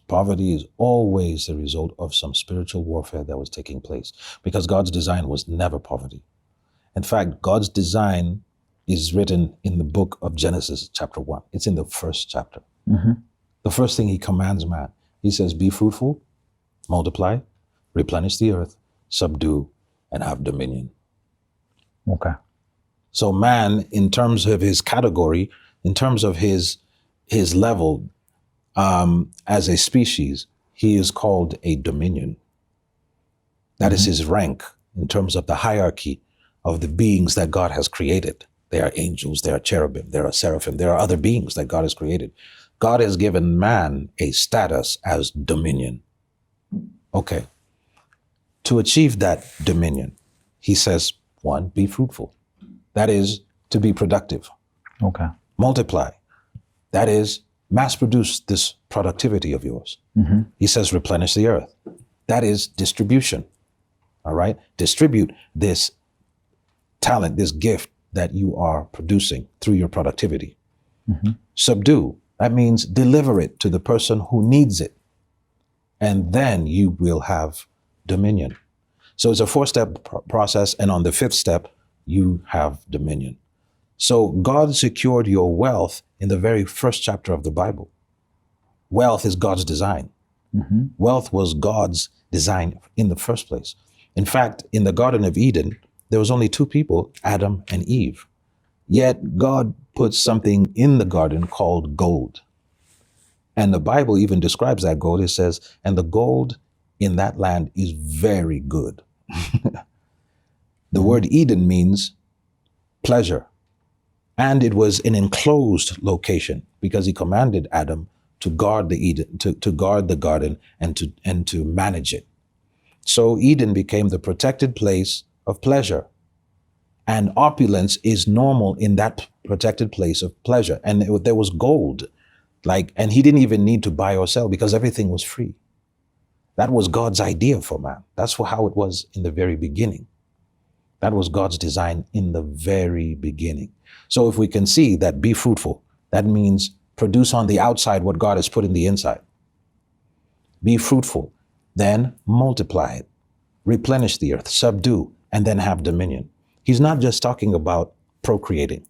Poverty is always the result of some spiritual warfare that was taking place, because God's design was never poverty. In fact, God's design is written in the book of Genesis, chapter 1. It's in the first chapter. The first thing he commands man, he says, be fruitful, multiply, replenish the earth, subdue, and have dominion. Okay. So man, in terms of his category, in terms of his level, as a species, he is called a dominion. That is his rank in terms of the hierarchy of the beings that God has created. There are angels, there are cherubim, there are seraphim, there are other beings that God has created. God has given man a status as dominion. Okay. To achieve that dominion, he says, one, be fruitful. That is to be productive. Okay. Multiply. That is mass produce this productivity of yours. He says, replenish the earth. That is distribution. All right. Distribute this talent, this gift that you are producing through your productivity. Subdue. That means deliver it to the person who needs it. And then you will have dominion. So it's a 4-step process. And on the 5th step, you have dominion. So God secured your wealth in the very first chapter of the Bible. Wealth is God's design. Wealth was God's design in the first place. In fact, in the Garden of Eden, there was only 2 people, Adam and Eve. Yet God put something in the garden called gold. And the Bible even describes that gold. It says, and the gold in that land is very good. The word Eden means pleasure. And it was an enclosed location because he commanded Adam to guard the Eden, to guard the garden and to manage it. So Eden became the protected place of pleasure. And opulence is normal in that protected place of pleasure. And there was gold, and he didn't even need to buy or sell because everything was free. That was God's idea for man. That's how it was in the very beginning. That was God's design in the very beginning. So if we can see that be fruitful, that means produce on the outside what God has put in the inside. Be fruitful, then multiply it, replenish the earth, subdue, and then have dominion. He's not just talking about procreating.